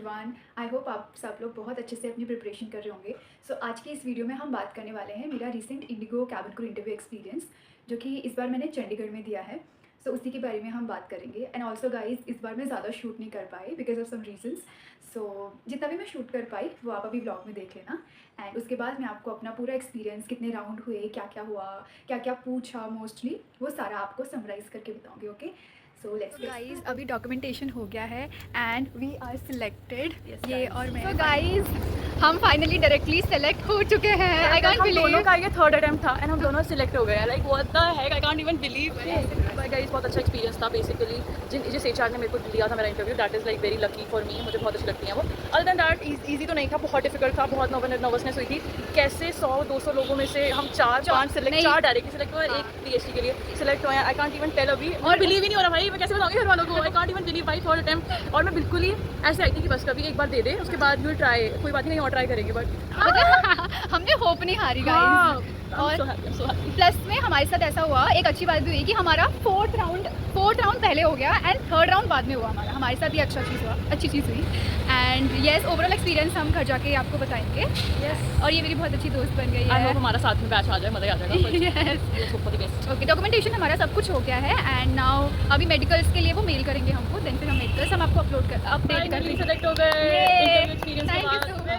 Everyone, I hope आप सब लोग बहुत अच्छे से अपनी प्रिपरेशन कर रहे होंगे। सो आज की इस वीडियो में हम बात करने वाले हैं मेरा recent Indigo cabin crew interview experience, जो कि इस बार मैंने चंडीगढ़ में दिया है। सो उसी के बारे में हम बात करेंगे। एंड ऑल्सो गाइज, इस बार मैं ज़्यादा शूट नहीं कर पाई बिकॉज ऑफ सम रीजंस। सो जितना भी मैं शूट कर पाई वो आप अभी ब्लॉग में देख लेना। एंड उसके बाद मैं आपको अपना पूरा एक्सपीरियंस, कितने राउंड हुए, क्या क्या हुआ, क्या क्या पूछा, मोस्टली वो सारा आपको समराइज़ करके बताऊँगी। ओके, सो लेट्स गाइस, अभी डॉक्यूमेंटेशन हो गया है एंड वी आर सिलेक्टेड। ये और मैं, तो गाइस हम फाइनली डायरेक्टली सेलेक्ट हो चुके हैं। आई कांट बिलीव, दोनों का ये थर्ड अटेम्प्ट था एंड हम दोनों सिलेक्ट हो गए। Like what the heck, I can't even believe. Guys बहुत अच्छा एक्सपीरियंस था। बेसिकली जिस एचआर ने मेरे को दिया था मेरा interview, that is like very lucky for me. मुझे बहुत अच्छी लगती हैं वो। अदर देन दैट ईजी तो नहीं था, बहुत डिफिकल्ट था, बहुत नर्वसनेस हुई थी। कैसे 100-200 लोगों में से हम 4-5 सिलेक्ट, 4 डायरेक्टली सिलेक्ट हुए, एक पीएचडी के लिए सिलेक्ट हुए। आई कांट इवन टेल अभी, और बिलीव ही नहीं हो रहा भाई, मैं कैसे बताऊंगी घर वालों को। आई कांट इवन बिलीव भाई, थर्ड अटेम्प्ट। और मैं बिल्कुल ही ऐसे आई थी कि बस कभी एक बार दे दे, उसके बाद यूल ट्राई, कोई बात नहीं और ट्राई करेंगे। बट हमने होप नहीं हारी गाइस। और प्लस में हमारे साथ ऐसा हुआ, एक अच्छी बात भी हुई कि हमारा फोर्थ राउंड पहले हो गया एंड थर्ड राउंड बाद में हुआ हमारे साथ। ये अच्छी चीज़ हुई। एंड येस, ओवरऑल एक्सपीरियंस हम घर जाके आपको बताएंगे। यस, और ये मेरी बहुत अच्छी दोस्त बन गई है। हमारा साथ में बैच आ जाए, मजा आ जाएगा। ओके, डॉक्यूमेंटेशन हमारा सब कुछ हो गया है एंड नाउ अभी मेडिकल्स के लिए वो मेल करेंगे हमको, देन फिर हम मेडिकल्स हम आपको अपडेट करेंगे। सेलेक्ट हो गए।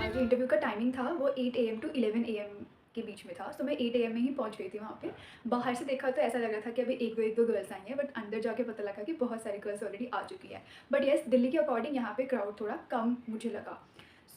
जो इंटरव्यू का टाइमिंग था वो 8 AM to 11 AM के बीच में था। तो मैं 8 AM में ही पहुंच गई थी वहाँ पे। बाहर से देखा तो ऐसा लग रहा था कि अभी एक दो गर्ल्स आई हैं, बट अंदर जाके पता लगा कि बहुत सारी गर्ल्स ऑलरेडी आ चुकी हैं। बट येस, दिल्ली के अकॉर्डिंग यहाँ पे क्राउड थोड़ा कम मुझे लगा।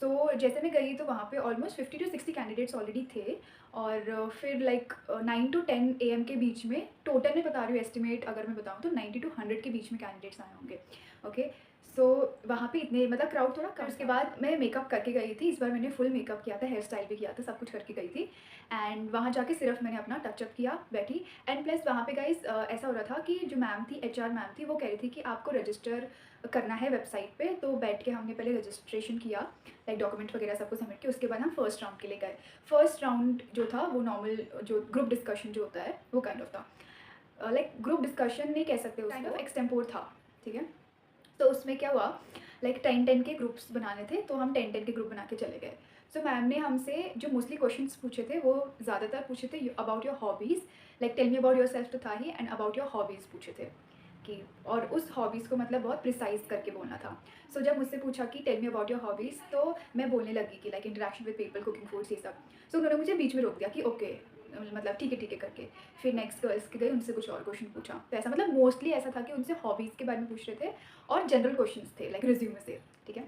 सो जैसे मैं गई तो वहाँ पे ऑलमोस्ट 50 to 60 कैंडिडेट्स ऑलरेडी थे। और फिर लाइक 9 to 10 AM के बीच में, टोटल में बता रही हूँ एस्टिमेट अगर मैं बताऊँ तो 90 to 100 के बीच में कैंडिडेट्स आए होंगे। ओके, सो वहाँ पे इतने मतलब क्राउड थोड़ा कम। उसके बाद मैं मेकअप करके गई थी। इस बार मैंने फुल मेकअप किया था, हेयर स्टाइल भी किया था, सब कुछ करके गई थी। एंड वहाँ जाके सिर्फ मैंने अपना टचअप किया, बैठी। एंड प्लस वहाँ पे गाइस ऐसा हो रहा था कि जो मैम थी, HR मैम थी, वो कह रही थी कि आपको रजिस्टर करना है वेबसाइट पे। तो बैठ के हमने पहले रजिस्ट्रेशन किया, लाइक डॉक्यूमेंट वगैरह सब कुछ सबमिट किया। उसके बाद हम फर्स्ट राउंड के लिए गए। फर्स्ट राउंड जो था वो नॉर्मल जो ग्रुप डिस्कशन जो होता है वो काइंड ऑफ था। लाइक ग्रुप डिस्कशन नहीं कह सकते, काइंड ऑफ एक्सटेम्पोर था। ठीक है, तो उसमें क्या हुआ, लाइक 10-10 के ग्रुप्स बनाने थे, तो हम 10-10 के ग्रुप बना के चले गए। सो मैम ने हमसे जो मोस्टली क्वेश्चंस पूछे थे वो ज़्यादातर पूछे थे about your hobbies, like tell me about yourself तो था ही, एंड अबाउट योर हॉबीज़ पूछे थे कि, और उस हॉबीज़ को मतलब बहुत प्रिसाइज करके बोलना था। सो जब मुझसे पूछा कि tell me about your hobbies, तो मैं बोलने लगी कि like interaction with people, cooking foods, ये सब। सो उन्होंने मुझे बीच में रोक दिया कि ओके, मतलब ठीक है करके। फिर नेक्स्ट गर्ल्स के गए, उनसे कुछ और क्वेश्चन पूछा। तो ऐसा मतलब मोस्टली ऐसा था कि उनसे हॉबीज़ के बारे में पूछ रहे थे और जनरल क्वेश्चंस थे लाइक रिज्यूमे से। ठीक है,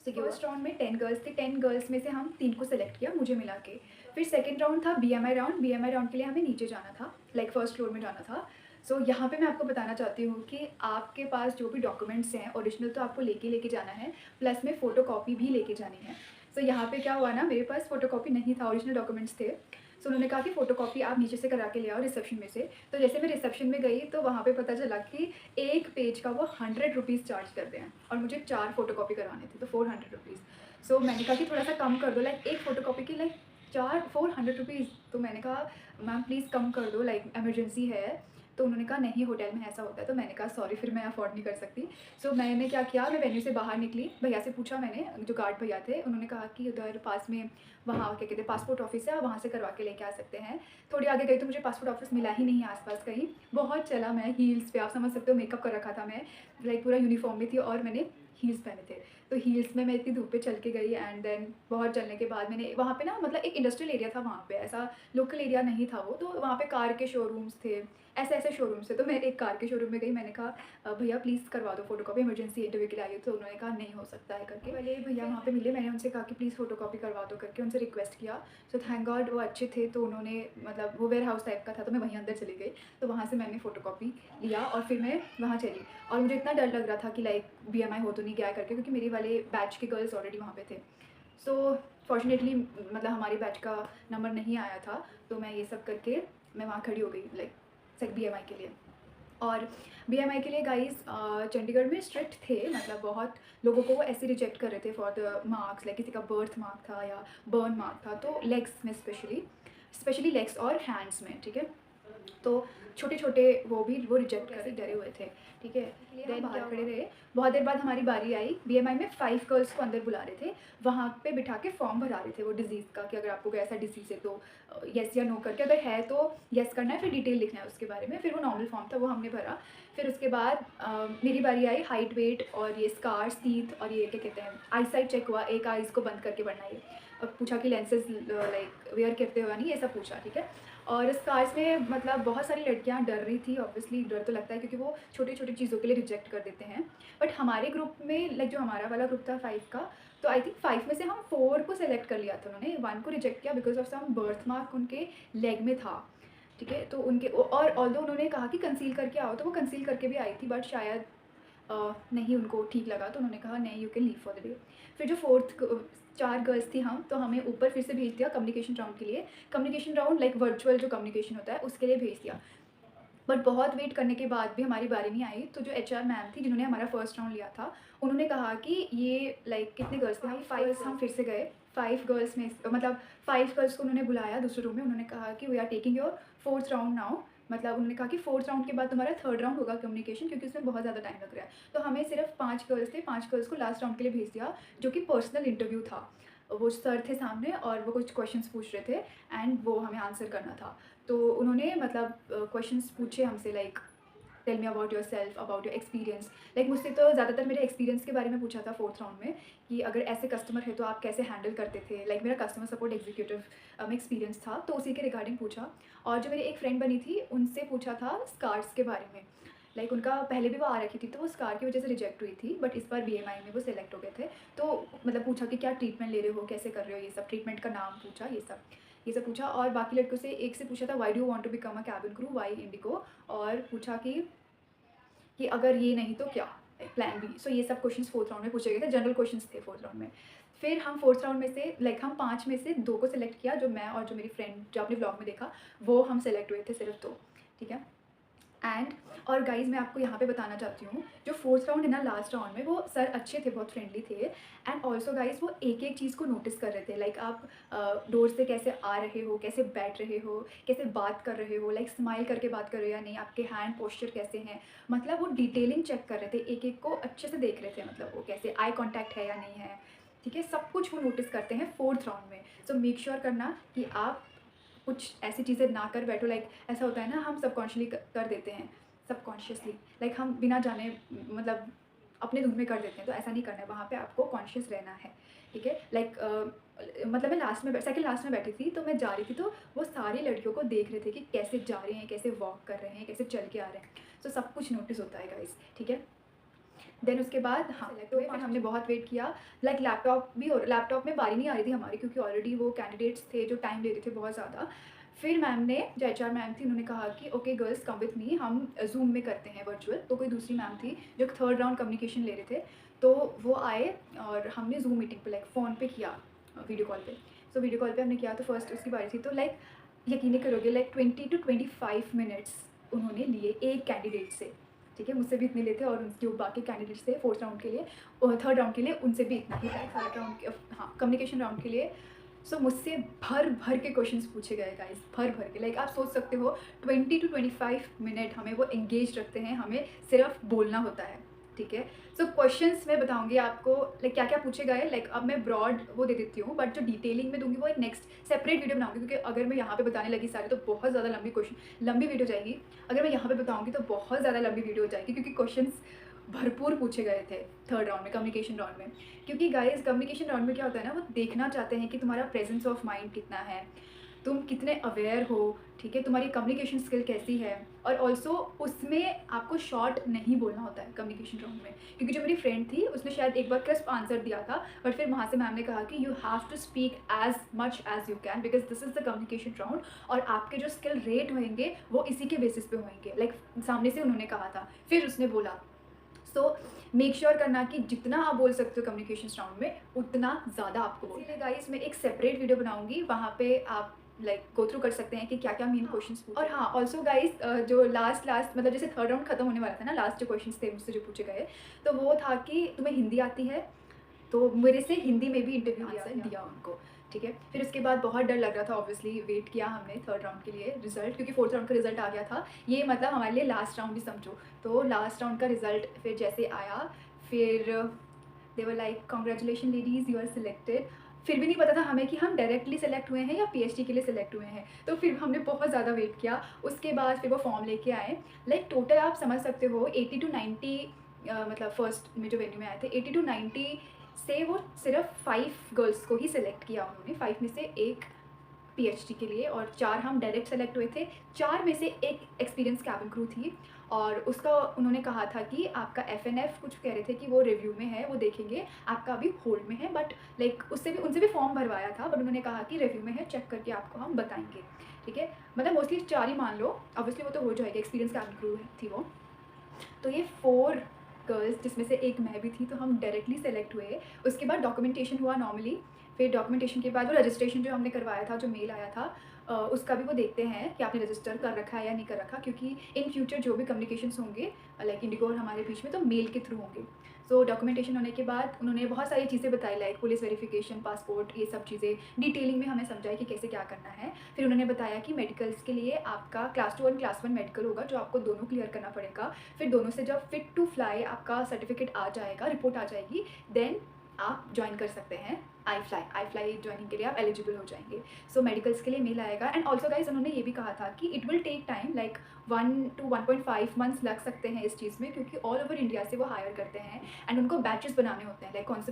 सो फर्स्ट राउंड में 10 गर्ल्स थी। 10 गर्ल्स में से हम 3 को सेलेक्ट किया, मुझे मिला के। फिर सेकंड राउंड था BMI राउंड। BMI राउंड के लिए हमें नीचे जाना था, लाइक फर्स्ट फ्लोर में जाना था। सो यहाँ पे मैं आपको बताना चाहती हूँ कि आपके पास जो भी डॉक्यूमेंट्स हैं ओरिजिनल तो आपको लेके जाना है, प्लस में फ़ोटो कॉपी भी लेके जानी है। सो यहाँ पे क्या हुआ ना, मेरे पास फ़ोटो कॉपी नहीं था, ओरिजिनल डॉक्यूमेंट्स थे। सो उन्होंने कहा कि फ़ोटो कॉपी आप नीचे से करा के ले आओ रिसेप्शन में से। तो जैसे मैं रिसेप्शन में गई तो वहाँ पे पता चला कि एक पेज का वो 100 रुपीज़ चार्ज करते हैं, और मुझे 4 फ़ोटो कॉपी करवाने थे, तो 400 रुपीज़। सो मैंने कहा कि थोड़ा सा कम कर दो, लाइक एक फ़ोटो कॉपी की लाइक 400 रुपीज़। तो मैंने कहा मैम प्लीज़ कम कर दो, लाइक इमरजेंसी है। तो उन्होंने कहा नहीं, होटल में ऐसा होता है। तो मैंने कहा सॉरी, फिर मैं अफोर्ड नहीं कर सकती। सो मैंने क्या किया, मैं वेन्यू से बाहर निकली, भैया से पूछा मैंने, जो गार्ड भैया थे, उन्होंने कहा कि उधर पास में वहाँ क्या कहते हैं पासपोर्ट ऑफिस है, आप वहाँ से करवा के लेके आ सकते हैं। थोड़ी आगे गई तो मुझे पासपोर्ट ऑफिस मिला ही नहीं आसपास कहीं। बहुत चला मैं हील्स पे, आप समझ सकते हो, मेकअप कर रखा था मैं, लाइक पूरा यूनिफॉर्म में थी और मैंने हील्स पहने थे। तो हील्स में मैं इतनी धूप पे चल के गई। एंड देन बहुत चलने के बाद मैंने वहाँ पे ना, मतलब एक इंडस्ट्रियल एरिया था वहाँ पे, ऐसा लोकल एरिया नहीं था वो। तो वहाँ पे कार के शोरूम्स थे, ऐसे शोरूम्स थे। तो मैं एक कार के शोरूम में गई, मैंने कहा भैया प्लीज़ करवा दो फ़ोटो कॉपी, इमरजेंसी इंटरव्यू के लिए आई हो। तो उन्होंने कहा नहीं हो सकता है करके। पहले भैया वहाँ पे मिले, मैंने उनसे कहा कि प्लीज़ फ़ोटो कॉपी करवा दो करके उनसे रिक्वेस्ट किया। सो थैंक गॉड वो अच्छे थे, तो उन्होंने, मतलब वो वेयर हाउस टाइप का था, तो मैं वहीं अंदर चली गई। तो वहाँ से मैंने फ़ोटो कॉपी लिया और फिर मैं वहाँ चली। और मुझे इतना डर लग रहा था कि लाइक BMI हो तो नहीं गया करके, क्योंकि मेरे वाले बैच के गर्ल्स ऑलरेडी वहाँ पे थे। सो फॉर्चुनेटली मतलब हमारे बैच का नंबर नहीं आया था। तो मैं ये सब करके मैं वहाँ खड़ी हो गई, लाइक BMI के लिए। और BMI के लिए गाइस चंडीगढ़ में स्ट्रिक्ट थे, मतलब बहुत लोगों को वो ऐसे रिजेक्ट कर रहे थे फॉर द मार्क्स, लाइक किसी का बर्थ मार्क था या बर्न मार्क था, तो लेग्स में स्पेशली लेग्स और हैंड्स में। ठीक है, तो छोटे-छोटे वो रिजेक्ट कर डरे हुए थे, ठीक है। देन बाहर खड़े रहे, बहुत देर बाद हमारी बारी आई, बीएमआई में 5 गर्ल्स को अंदर बुला रहे थे, वहाँ पे बिठा के फॉर्म भरा रहे थे वो डिज़ीज़ का कि अगर आपको कोई ऐसा डिज़ीज़ है तो येस या नो करके, अगर है तो येस करना है, फिर डिटेल लिखना है उसके बारे में। फिर वो नॉर्मल फॉर्म था, वो हमने भरा। फिर उसके बाद मेरी बारी आई, हाइट, वेट और ये स्कार्स, टीथ और ये क्या कहते हैं, आईसाइट चेक हुआ, एक आईज़ को बंद करके पढ़ना है। अब पूछा कि लेंसेज लाइक वेयर करते हुआ नहीं, ये सब पूछा, ठीक है। और स्कार्स में मतलब बहुत सारी लड़कियां डर रही थी, ऑब्वियसली डर तो लगता है क्योंकि वो छोटी छोटी चीज़ों के लिए रिजेक्ट कर देते हैं। बट हमारे ग्रुप में लाइक जो हमारा वाला ग्रुप था 5 का, तो आई थिंक 5 में से हम 4 को सेलेक्ट कर लिया था उन्होंने, 1 को रिजेक्ट किया because of some birthmark उनके लेग में था, ठीक है। तो उनके और ऑल्दो उन्होंने कहा कि कंसील करके आओ, तो वो कंसील करके भी आई थी, बट शायद नहीं उनको ठीक लगा, तो उन्होंने कहा नहीं, you can leave for the day. फिर जो 4th 4 गर्ल्स थी हम, तो हमें ऊपर फिर से भेज दिया कम्युनिकेशन राउंड के लिए। कम्युनिकेशन राउंड लाइक वर्चुअल जो कम्युनिकेशन होता है उसके लिए भेज दिया। बट बहुत वेट करने के बाद भी हमारी बारी नहीं आई, तो जो एचआर मैम थी जिन्होंने हमारा फर्स्ट राउंड लिया था, उन्होंने कहा कि ये लाइक कितने गर्ल्स थे, हम 5 हम फिर से गए। 5 गर्ल्स में मतलब 5 गर्ल्स को उन्होंने बुलाया दूसरे रूम में, उन्होंने कहा कि we are taking your 4th round now, मतलब उन्होंने कहा कि 4th राउंड के बाद तुम्हारा 3rd राउंड होगा कम्युनिकेशन, क्योंकि उसमें बहुत ज़्यादा टाइम लग रहा है। तो हमें सिर्फ 5 गर्ल्स थे, 5 गर्ल्स को लास्ट राउंड के लिए भेज दिया, जो कि पर्सनल इंटरव्यू था। वो सर थे सामने और वो कुछ क्वेश्चंस पूछ रहे थे एंड वो हमें आंसर करना था। तो उन्होंने मतलब क्वेश्चंस पूछे हमसे like tell me about yourself, about your experience. Like मुझसे तो ज़्यादातर मेरे एक्सपीरियंस के बारे में पूछा था 4th राउंड में, कि अगर ऐसे कस्टमर है तो आप कैसे हैंडल करते थे, लाइक मेरा कस्टमर सपोर्ट एग्जीक्यूटिव में एक्सपीरियंस था, तो उसी के रिगार्डिंग पूछा। और जो मेरी एक फ्रेंड बनी थी उनसे पूछा था स्कार्स के बारे में, लाइक उनका पहले भी वो आ रखी थी, तो वो स्कार की वजह से रिजेक्ट हुई थी, बट इस बार बीएमआई में वो सेलेक्ट हो गए थे। तो मतलब पूछा कि क्या ट्रीटमेंट ले रहे हो, कैसे कर रहे हो, ये सब ट्रीटमेंट का नाम पूछा, ये सब पूछा। और बाकी लड़कों से एक से पूछा था why do you want to become a cabin crew, why IndiGo, और पूछा कि अगर ये नहीं तो क्या, प्लान बी। सो ये सब क्वेश्चंस 4th राउंड में पूछे गए थे, जनरल क्वेश्चंस थे 4th राउंड में। फिर हम 4th राउंड में से लाइक हम 5 में से 2 को सिलेक्ट किया, जो मैं और जो मेरी फ्रेंड जो आपने ब्लॉग में देखा, वो हम सेलेक्ट हुए थे सिर्फ 2, ठीक है। एंड और गाइज़ मैं आपको यहाँ पे बताना चाहती हूँ, जो 4th राउंड है ना, लास्ट राउंड में वो सर अच्छे थे, बहुत फ्रेंडली थे। एंड ऑल्सो गाइज़ वो एक एक चीज़ को नोटिस कर रहे थे, लाइक आप डोर से कैसे आ रहे हो, कैसे बैठ रहे हो, कैसे बात कर रहे हो, लाइक स्माइल करके बात कर रहे हो या नहीं, आपके हैंड पोस्चर कैसे हैं, मतलब वो डिटेलिंग चेक कर रहे थे, एक एक को अच्छे से देख रहे थे, मतलब वो कैसे आई कॉन्टैक्ट है या नहीं है, ठीक है। सब कुछ वो नोटिस करते हैं 4th राउंड में। सो मेक श्योर करना कि आप कुछ ऐसी चीज़ें ना कर बैठो, लाइक ऐसा होता है ना, हम सबकॉन्शियसली कर देते हैं, सबकॉन्शियसली लाइक हम बिना जाने मतलब अपने धुन में कर देते हैं, तो ऐसा नहीं करना है, वहाँ पे आपको कॉन्शियस रहना है, ठीक है। लाइक मतलब मैं लास्ट में सेकंड लास्ट में बैठी थी, तो मैं जा रही थी, तो वो सारी लड़कियों को देख रहे थे कि कैसे जा रहे हैं, कैसे वॉक कर रहे हैं, कैसे चल के आ रहे हैं, तो सब कुछ नोटिस होता है गाइस, ठीक है। देन उसके बाद हाँ तो फिर हमने बहुत वेट किया, लाइक लैपटॉप भी, और लैपटॉप में बारी नहीं आ रही थी हमारी, क्योंकि ऑलरेडी वो कैंडिडेट्स थे जो टाइम ले रहे थे बहुत ज़्यादा। फिर मैम ने, जो एचआर मैम थी, उन्होंने कहा कि okay girls come with me, हम जूम में करते हैं वर्चुअल। तो कोई दूसरी मैम थी जो 3rd राउंड कम्युनिकेशन ले रहे थे, तो वो आए और हमने जूम मीटिंग पे लाइक फ़ोन पे किया, वीडियो कॉल पे। सो वीडियो कॉल पे हमने किया, तो फर्स्ट उसकी बारी थी, तो लाइक यकीन नहीं करोगे, लाइक 20 to 25 मिनट्स उन्होंने लिए एक कैंडिडेट से, ठीक है। मुझसे भी इतने लेते और उनके बाकी कैंडिडेट्स थे 4th राउंड के लिए और 3rd राउंड के लिए, उनसे भी इतना ही था 3rd राउंड के, हाँ कम्युनिकेशन राउंड के लिए। सो मुझसे भर भर के क्वेश्चंस पूछे गए गाइस, भर भर के, लाइक आप सोच सकते हो 20 to 25 मिनट हमें वो एंगेज रखते हैं, हमें सिर्फ बोलना होता है, ठीक है। सो क्वेश्चंस मैं बताऊंगी आपको लाइक क्या क्या पूछे गए, लाइक अब मैं ब्रॉड वो दे देती हूँ, बट जो डिटेलिंग में दूंगी वो एक नेक्स्ट सेपरेट वीडियो बनाऊंगी, क्योंकि अगर मैं यहाँ पे बताने लगी सारे तो बहुत ज़्यादा लंबी वीडियो जाएगी। अगर मैं यहाँ पे बताऊँगी तो बहुत ज़्यादा लंबी वीडियो हो जाएगी, क्योंकि क्वेश्चंस भरपूर पूछे गए थे 3rd राउंड में, कम्युनिकेशन राउंड में। क्योंकि गाइस कम्युनिकेशन राउंड में क्या होता है ना, वो देखना चाहते हैं कि तुम्हारा प्रेजेंस ऑफ माइंड कितना है, तुम कितने अवेयर हो, ठीक है, तुम्हारी कम्युनिकेशन स्किल कैसी है। और ऑल्सो उसमें आपको शॉर्ट नहीं बोलना होता है कम्युनिकेशन राउंड में, क्योंकि जो मेरी फ्रेंड थी उसने शायद एक बार क्रिस्प आंसर दिया था, बट फिर वहाँ से मैम ने कहा कि you have to speak as much as you can, because this is the communication round, और आपके जो स्किल रेट होंगे वो इसी के बेसिस पे होंगे, लाइक सामने से उन्होंने कहा था, फिर उसने बोला। सो मेक श्योर करना कि जितना आप बोल सकते हो कम्युनिकेशन राउंड में, उतना ज़्यादा आपको बोलना है। इसलिए गाइस मैं एक सेपरेट वीडियो बनाऊंगी, वहाँ पे आप लाइक गो थ्रू कर सकते हैं कि क्या क्या मेन क्वेश्चंस पूछे। और हाँ ऑल्सो गाइस जो लास्ट मतलब जैसे 3rd राउंड खत्म होने वाला था ना, लास्ट जो क्वेश्चंस थे मुझसे जो पूछे गए, तो वो था कि तुम्हें हिंदी आती है, तो मेरे से हिंदी में भी इंटरव्यू दिया उनको। ठीक है। फिर उसके बाद बहुत डर लग रहा था, ऑब्वियसली वेट किया हमने थर्ड राउंड के लिए रिज़ल्ट, क्योंकि फोर्थ राउंड का रिज़ल्ट आ गया था। ये मतलब हमारे लिए लास्ट राउंड भी समझो। तो लास्ट राउंड का रिज़ल्ट फिर जैसे आया, फिर they were like congratulation ladies, you are selected. फिर भी नहीं पता था हमें कि हम डायरेक्टली सेलेक्ट हुए हैं या पीएचडी के लिए सेलेक्ट हुए हैं। तो फिर हमने बहुत ज़्यादा वेट किया। उसके बाद फिर वो फॉर्म लेके आए। लाइक टोटल आप समझ सकते हो 80 टू 90 मतलब फर्स्ट में जो वेन्यू में आए थे 80 टू 90 से वो सिर्फ 5 गर्ल्स को ही सिलेक्ट किया उन्होंने। 5 में से एक पीएचडी के लिए और 4 हम डायरेक्ट सेलेक्ट हुए थे। 4 में से एक एक्सपीरियंस कैबिन क्रू थी और उसका उन्होंने कहा था कि आपका एफएनएफ कुछ कह रहे थे कि वो रिव्यू में है, वो देखेंगे, आपका अभी होल्ड में है। बट लाइक उससे भी उनसे भी फॉर्म भरवाया था, बट उन्होंने कहा कि रिव्यू में है, चेक करके आपको हम बताएंगे। ठीक है, मतलब मोस्टली 4 ही मान लो, ऑब्वियसली वो तो हो जाएगा, एक्सपीरियंस कैबिन क्रू थी वो। तो ये 4 गर्ल्स जिसमें से एक मैं भी थी, तो हम डायरेक्टली सेलेक्ट हुए। उसके बाद डॉक्यूमेंटेशन हुआ नॉर्मली। फिर डॉक्यूमेंटेशन के बाद वो रजिस्ट्रेशन जो हमने करवाया था, जो मेल आया था, उसका भी वो देखते हैं कि आपने रजिस्टर कर रखा है या नहीं कर रखा, क्योंकि इन फ्यूचर जो भी कम्युनिकेशंस होंगे लाइक इंडिगो और हमारे बीच में, तो मेल के थ्रू होंगे। सो डॉक्यूमेंटेशन होने के बाद उन्होंने बहुत सारी चीज़ें बताई, लाइक पुलिस वेरिफिकेशन, पासपोर्ट, ये सब चीज़ें डिटेलिंग में हमें समझाई कि कैसे क्या करना है। फिर उन्होंने बताया कि मेडिकल्स के लिए आपका क्लास 2 और क्लास 1 मेडिकल होगा, जो आपको दोनों क्लियर करना पड़ेगा। फिर दोनों से जब फिट टू फ्लाई आपका सर्टिफिकेट आ जाएगा, रिपोर्ट आ जाएगी, देन आप ज्वाइन कर सकते हैं आई फ्लाई ज्वाइनिंग के लिए आप एलिजिबल हो जाएंगे। सो मेडिकल्स के लिए मेल आएगा। एंड ऑल्सो गाइज उन्होंने ये भी कहा था कि it will take time, like 1 to 1.5 months लग सकते हैं इस चीज़ में, क्योंकि ऑल ओवर इंडिया से वो हायर करते हैं एंड उनको बैचेस बनाने होते हैं, लाइक कौन से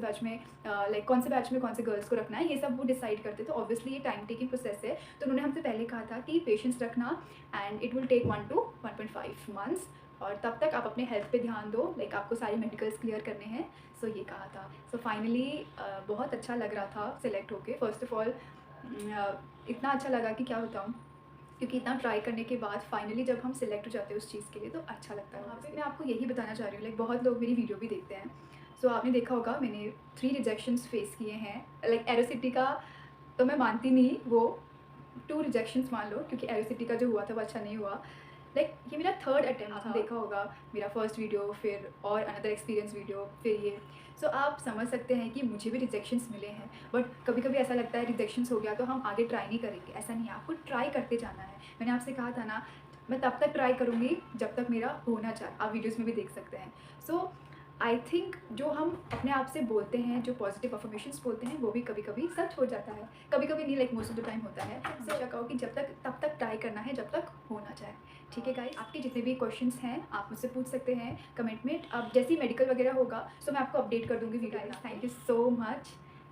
बैच में कौन से गर्ल्स को रखना है, ये सब वो डिसाइड करते हैं। तो ऑब्वियसली ये टाइम टेकिंग प्रोसेस है। तो उन्होंने हमसे पहले कहा था कि पेशेंस रखना and it will take 1 to 1.5 months, और तब तक आप अपने हेल्थ पे ध्यान दो, लाइक आपको सारी मेडिकल्स क्लियर करने हैं। सो ये कहा था। सो फाइनली बहुत अच्छा लग रहा था सेलेक्ट होके। फर्स्ट ऑफ ऑल इतना अच्छा लगा कि क्या बताऊँ, क्योंकि इतना ट्राई करने के बाद फाइनली जब हम सिलेक्ट हो जाते हैं उस चीज़ के लिए तो अच्छा लगता है। वहाँ पे मैं आपको यही बताना चाह रही हूँ, लाइक बहुत लोग मेरी वीडियो भी देखते हैं। सो आपने देखा होगा मैंने 3 रिजेक्शंस फेस किए हैं। लाइक एरोसिटी का तो मैं मानती नहीं, वो 2 रिजेक्शंस मान लो, क्योंकि एरोसिटी का जो हुआ था वो अच्छा नहीं हुआ। लाइक ये मेरा 3rd अटेम्प्ट था। देखा होगा मेरा फर्स्ट वीडियो, फिर और अनदर एक्सपीरियंस वीडियो, फिर ये। सो आप समझ सकते हैं कि मुझे भी रिजेक्शंस मिले हैं, बट कभी कभी ऐसा लगता है रिजेक्शंस हो गया तो हम आगे ट्राई नहीं करेंगे। ऐसा नहीं है, आपको ट्राई करते जाना है। मैंने आपसे कहा था ना, मैं तब तक ट्राई करूँगी जब तक मेरा होना चाहे। आप वीडियोज़ में भी देख सकते हैं। सो आई थिंक जो हम अपने आप से बोलते हैं, जो पॉजिटिव अफर्मेशंस बोलते हैं, वो भी कभी कभी सच हो जाता है। कभी कभी नहीं, like most of the time होता है। सो कहो कि तब तक ट्राई करना है जब तक होना चाहे। ठीक है गाइस, आपके जितने भी क्वेश्चंस हैं आप मुझसे पूछ सकते हैं कमेंट में। अब जैसे ही मेडिकल वगैरह होगा सो मैं आपको अपडेट कर दूँगी वीडियो में। Thank you so much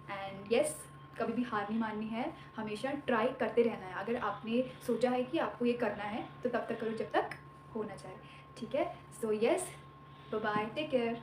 and yes, कभी भी हार नहीं माननी है, हमेशा ट्राई करते रहना है। अगर आपने सोचा है कि आपको ये करना है तो तब तक करो जब तक होना चाहे। ठीक है, so yes, bye bye, take care.